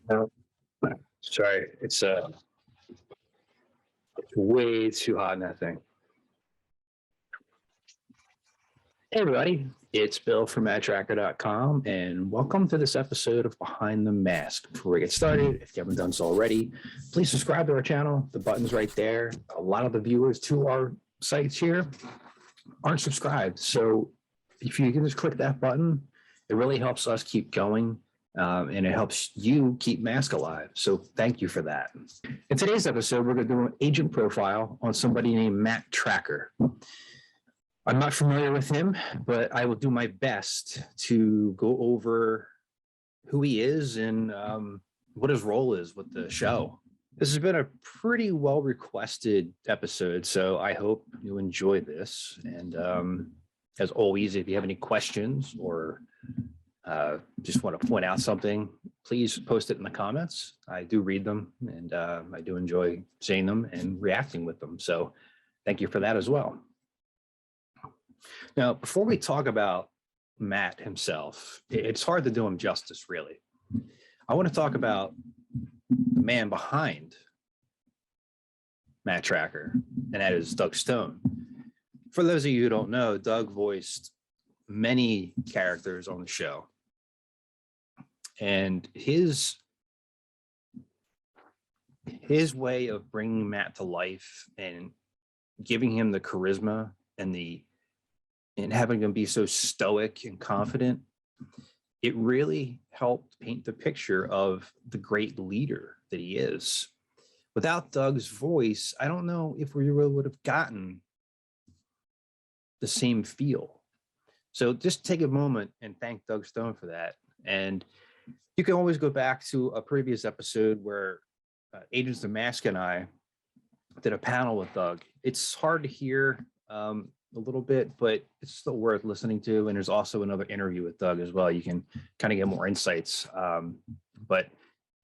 No, sorry, it's way too hot in that thing. Hey everybody, it's Bill from Matt-Trakker.com, and welcome to this episode of Behind the Mask. Before we get started, if you haven't done so already, please subscribe to our channel. The button's right there. A lot of the viewers to our sites here aren't subscribed, so if you can just click that button, it really helps us keep going. And it helps you keep M.a.s.K alive. So thank you for that. In today's episode, we're going to do an agent profile on somebody named Matt-Trakker. I'm not familiar with him, but I will do my best to go over who he is and what his role is with the show. This has been a pretty well requested episode, so I hope you enjoy this. And as always, if you have any questions or just want to point out something, please post it in the comments. I do read them, and I do enjoy seeing them and reacting with them. So thank you for that as well. Now, before we talk about Matt himself, it's hard to do him justice, really. I want to talk about the man behind Matt-Trakker, and that is Doug Stone. For those of you who don't know, Doug voiced many characters on the show. And his way of bringing Matt to life and giving him the charisma and having him be so stoic and confident, it really helped paint the picture of the great leader that he is. Without Doug's voice, I don't know if we really would have gotten the same feel. So just take a moment and thank Doug Stone for that. And you can always go back to a previous episode where Agents of M.a.s.K and I did a panel with Doug. It's hard to hear a little bit, but it's still worth listening to. And there's also another interview with Doug as well. You can kind of get more insights, but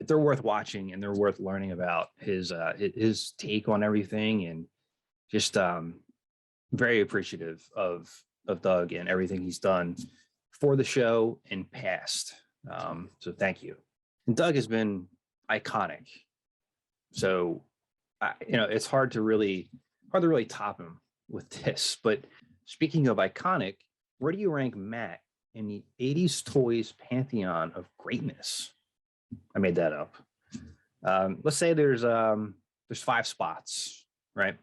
they're worth watching and they're worth learning about his take on everything, and just very appreciative of Doug and everything he's done for the show and past. So thank you. And Doug has been iconic. So, it's hard to really top him with this. But speaking of iconic, where do you rank Matt in the 80s toys pantheon of greatness? I made that up. Let's say there's 5 spots, right?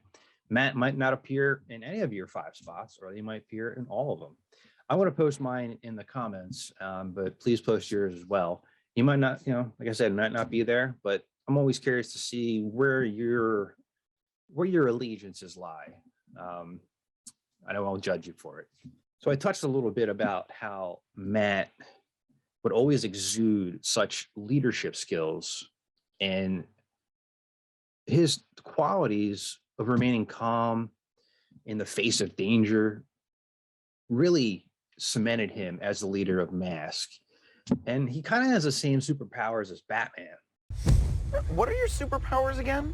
Matt might not appear in any of your 5 spots, or he might appear in all of them. I want to post mine in the comments, but please post yours as well. You might not, like I said, might not be there, but I'm always curious to see where your allegiances lie. I know I'll judge you for it. So I touched a little bit about how Matt would always exude such leadership skills, and his qualities of remaining calm in the face of danger really cemented him as the leader of M.a.s.K. And he kind of has the same superpowers as Batman. What are your superpowers again?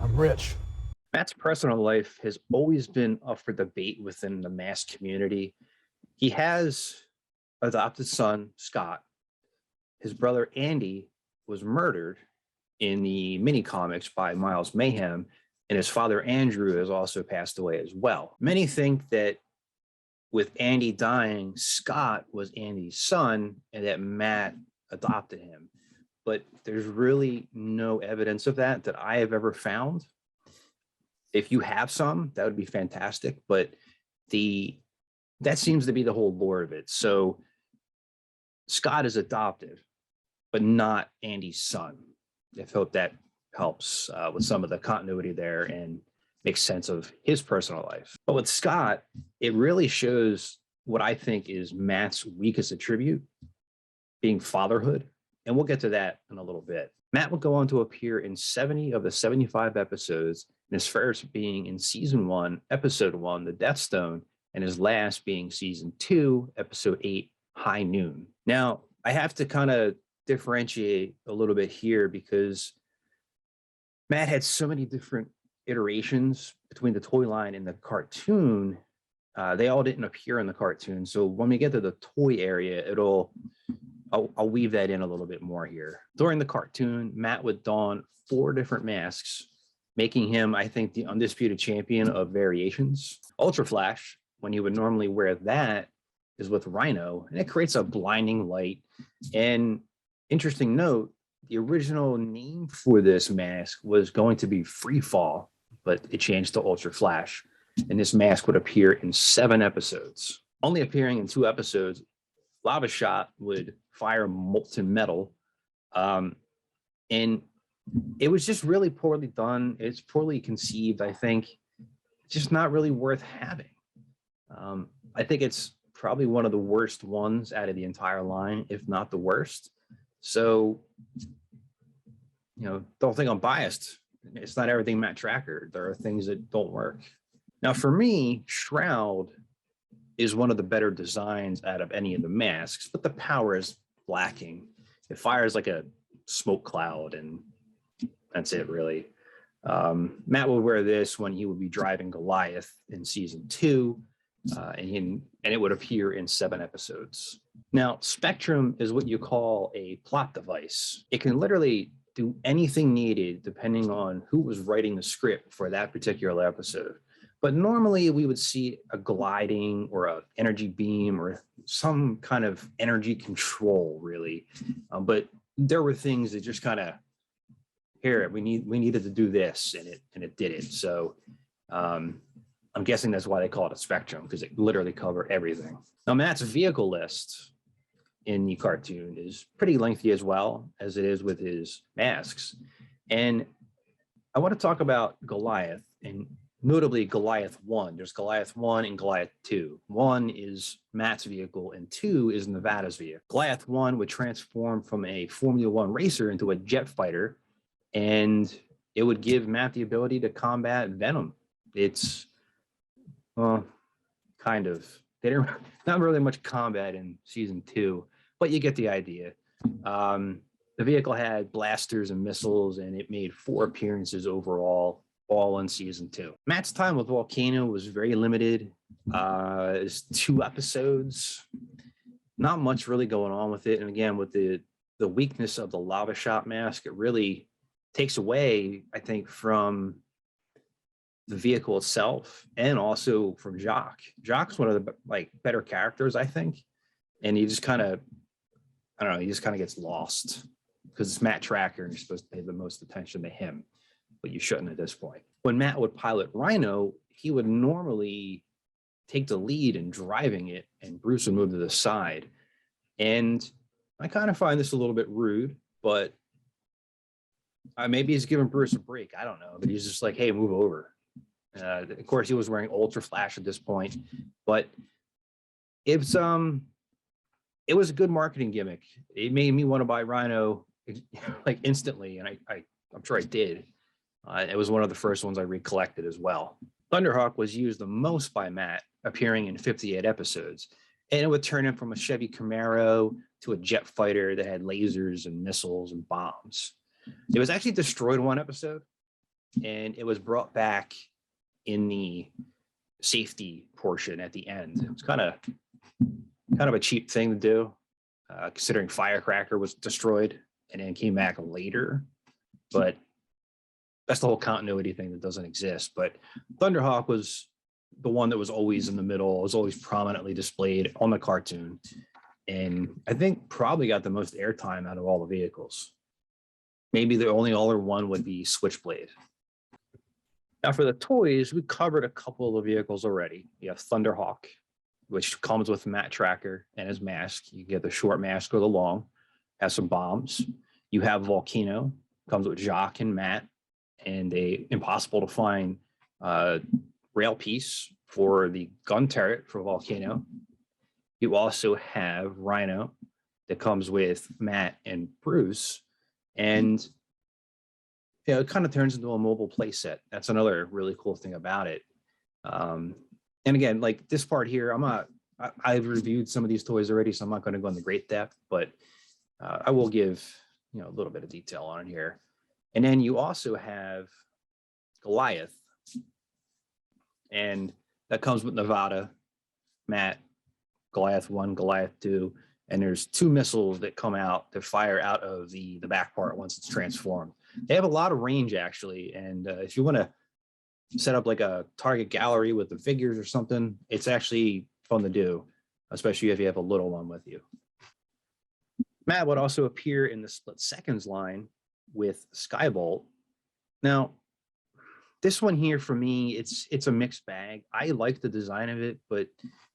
I'm rich. Matt's personal life has always been up for debate within the M.a.s.K community. He has adopted son, Scott. His brother, Andy, was murdered in the mini comics by Miles Mayhem, and his father, Andrew, has also passed away as well. Many think that with Andy dying, Scott was Andy's son and that Matt adopted him. But there's really no evidence of that I have ever found. If you have some, that would be fantastic. But that seems to be the whole lore of it. So Scott is adopted, but not Andy's son. I hope that helps with some of the continuity there and makes sense of his personal life. But with Scott, it really shows what I think is Matt's weakest attribute, being fatherhood. And we'll get to that in a little bit. Matt will go on to appear in 70 of the 75 episodes, and his first being in season 1, episode 1, The Death Stone, and his last being season 2, episode 8, High Noon. Now, I have to kind of differentiate a little bit here because Matt had so many different iterations between the toy line and the cartoon. They all didn't appear in the cartoon. So when we get to the toy area, it'll I'll weave that in a little bit more here. During the cartoon, Matt would don 4 different masks, making him, I think, the undisputed champion of variations. Ultra Flash, when he would normally wear that, is with Rhino, and it creates a blinding light. And interesting note, the original name for this mask was going to be Free Fall, but it changed to Ultra Flash. And this mask would appear in 7 episodes. Only appearing in 2 episodes, Lava Shot would fire molten metal. And it was just really poorly done. It's poorly conceived, I think. It's just not really worth having. I think it's probably one of the worst ones out of the entire line, if not the worst. So, don't think I'm biased. It's not everything Matt-Trakker. There are things that don't work. Now, for me, Shroud is one of the better designs out of any of the masks, but the power is lacking. It fires like a smoke cloud, and that's it, really. Matt would wear this when he would be driving Goliath in season 2, and it would appear in 7 episodes. Now, Spectrum is what you call a plot device. It can literally do anything needed depending on who was writing the script for that particular episode. But normally we would see a gliding or an energy beam or some kind of energy control, really. But there were things that just kind of, here, we needed to do this, and it did it. So I'm guessing that's why they call it a Spectrum, because it literally covered everything. Now, Matt's vehicle list in the cartoon is pretty lengthy as well as it is with his masks. And I want to talk about Goliath, and notably Goliath 1. There's Goliath 1 and Goliath 2. 1 is Matt's vehicle, and 2 is Nevada's vehicle. Goliath 1 would transform from a Formula 1 racer into a jet fighter, and it would give Matt the ability to combat Venom. It's, well, kind of. They didn't, not really much combat in season 2, but you get the idea. The vehicle had blasters and missiles, and it made 4 appearances overall, all in season 2. Matt's time with Volcano was very limited. It's 2 episodes. Not much really going on with it. And again, with the weakness of the Lava Shot mask, it really takes away, I think, from the vehicle itself and also from Jacques. Jacques is one of the better characters, I think. And he just kind of, I don't know, he just kind of gets lost because it's Matt-Trakker and you're supposed to pay the most attention to him, but you shouldn't at this point. When Matt would pilot Rhino, he would normally take the lead in driving it, and Bruce would move to the side. And I kind of find this a little bit rude, but maybe he's giving Bruce a break. I don't know, but he's just like, hey, move over. Of course, he was wearing Ultra Flash at this point, but it was a good marketing gimmick. It made me want to buy Rhino like instantly, and I'm sure I did. It was one of the first ones I recollected as well. Thunderhawk was used the most by Matt, appearing in 58 episodes, and it would turn him from a Chevy Camaro to a jet fighter that had lasers and missiles and bombs. It was actually destroyed one episode, and it was brought back in the safety portion at the end. It was kind of a cheap thing to do, considering Firecracker was destroyed and then came back later. But that's the whole continuity thing that doesn't exist. But Thunderhawk was the one that was always in the middle, was always prominently displayed on the cartoon. And I think probably got the most airtime out of all the vehicles. Maybe the only other one would be Switchblade. Now for the toys, we covered a couple of the vehicles already. You have Thunderhawk, which comes with Matt-Trakker and his mask. You get the short mask or the long, has some bombs. You have Volcano, comes with Jacques and Matt, and a impossible to find rail piece for the gun turret for Volcano. You also have Rhino that comes with Matt and Bruce, and it kind of turns into a mobile playset. That's another really cool thing about it. And again, like this part here, I've reviewed some of these toys already, so I'm not going to go into great depth, but I will give a little bit of detail on it here. And then you also have Goliath, and that comes with Nevada, Matt, Goliath 1, Goliath 2, And there's 2 missiles that come out that fire out of the back part once it's transformed. They have a lot of range, actually. And if you want to set up like a target gallery with the figures or something, it's actually fun to do, especially if you have a little one with you. Matt would also appear in the Split Seconds line with Skybolt. Now, this one here for me, it's a mixed bag. I like the design of it, but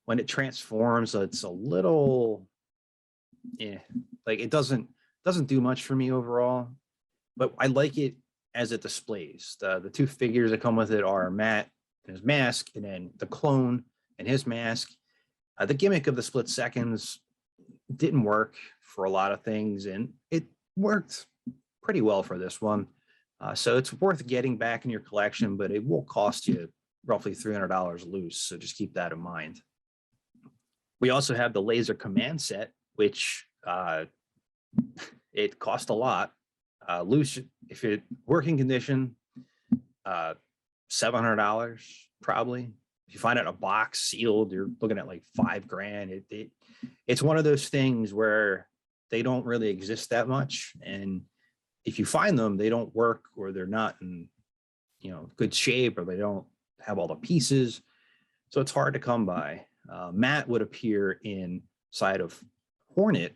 when it transforms, it's a little, like it doesn't do much for me overall. But I like it as it displays. The 2 figures that come with it are Matt and his mask, and then the clone and his mask. The gimmick of the Split Seconds didn't work for a lot of things, and it worked pretty well for this one. So it's worth getting back in your collection, but it will cost you roughly $300 loose. So just keep that in mind. We also have the Laser Command set, which it cost a lot. Loose, if it working condition, $700 probably. If you find it in a box sealed, you're looking at like $5,000. It's one of those things where they don't really exist that much, and if you find them, they don't work, or they're not in good shape, or they don't have all the pieces, so it's hard to come by. Matt would appear inside of Hornet,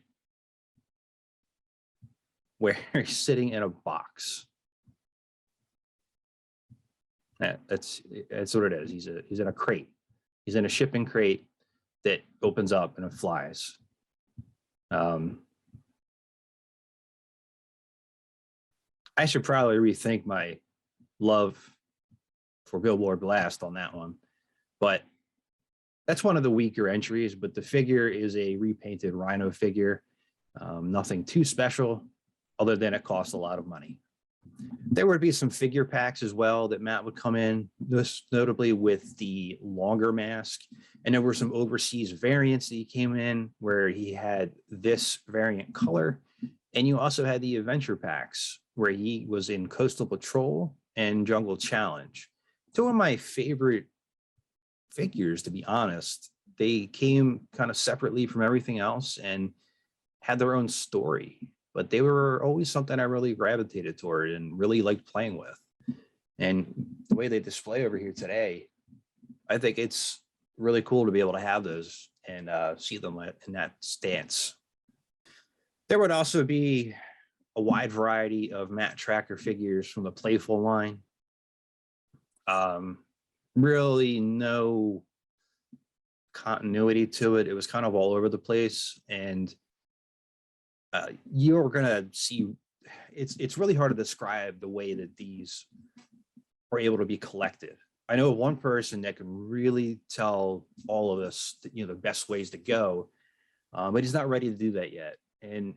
where he's sitting in a box. That's what it is. He's in a crate. He's in a shipping crate that opens up and it flies. I should probably rethink my love for Billboard Blast on that one, but that's one of the weaker entries. But the figure is a repainted Rhino figure. Nothing too special, other than it costs a lot of money. There would be some figure packs as well that Matt would come in, most notably with the longer mask. And there were some overseas variants that he came in where he had this variant color. And you also had the adventure packs where he was in Coastal Patrol and Jungle Challenge. 2 of my favorite figures, to be honest. They came kind of separately from everything else and had their own story, but they were always something I really gravitated toward and really liked playing with. And the way they display over here today, I think it's really cool to be able to have those and see them in that stance. There would also be a wide variety of Matt-Trakker figures from the Playful line. Really no continuity to it. It was kind of all over the place, and you're gonna see it's really hard to describe the way that these were able to be collected. I know one person that can really tell all of us the best ways to go, but he's not ready to do that yet. And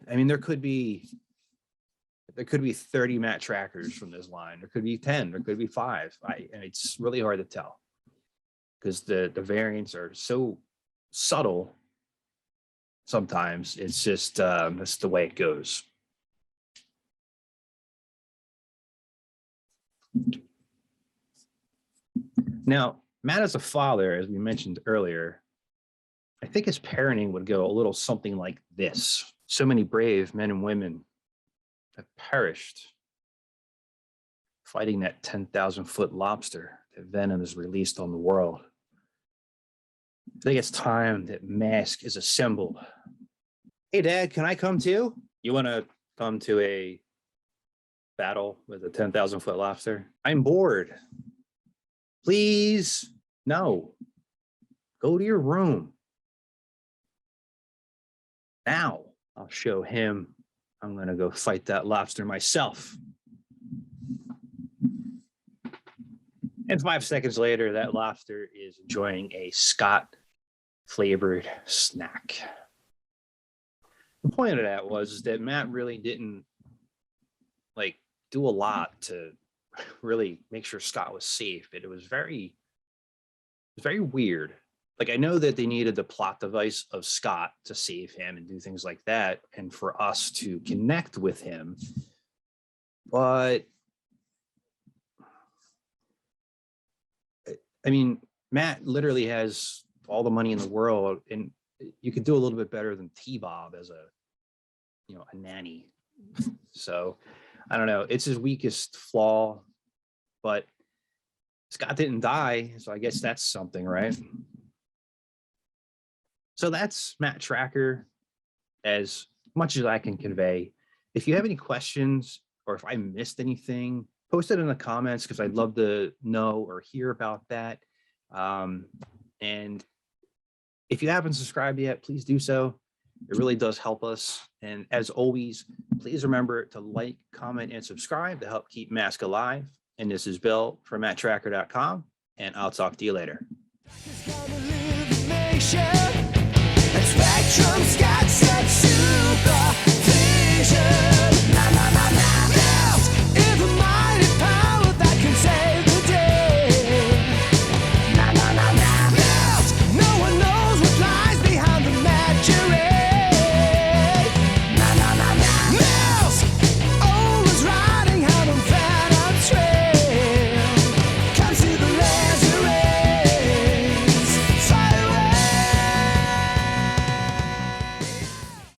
I mean, there could be 30 Matt-Trakkers from this line. There could be 10. There could be 5. And it's really hard to tell because the variants are so subtle. Sometimes it's just that's the way it goes. Now, Matt as a father, as we mentioned earlier, I think his parenting would go a little something like this. So many brave men and women have perished fighting that 10,000-foot lobster that venom is released on the world. I think it's time that M.a.s.K is assembled. Hey, Dad, can I come too? You want to come to a battle with a 10,000-foot lobster? I'm bored. Please, no. Go to your room. Now, I'll show him. I'm going to go fight that lobster myself. And 5 seconds later, that lobster is enjoying a Scott flavored snack. The point of that was that Matt really didn't do a lot to really make sure Scott was safe. It was very weird. I know that they needed the plot device of Scott to save him and do things like that, and for us to connect with him. But I mean, Matt literally has all the money in the world, and you could do a little bit better than T-Bob as a nanny. So I don't know. It's his weakest flaw, but Scott didn't die, so I guess that's something, right? So that's Matt-Trakker as much as I can convey. If you have any questions or if I missed anything, post it in the comments because I'd love to know or hear about that. And if you haven't subscribed yet, please do so. It really does help us. And as always, please remember to like, comment, and subscribe to help keep m.a.s.k alive. And this is Bill from Matt-Trakker.com, and I'll talk to you later. Spectrum's got such supervision.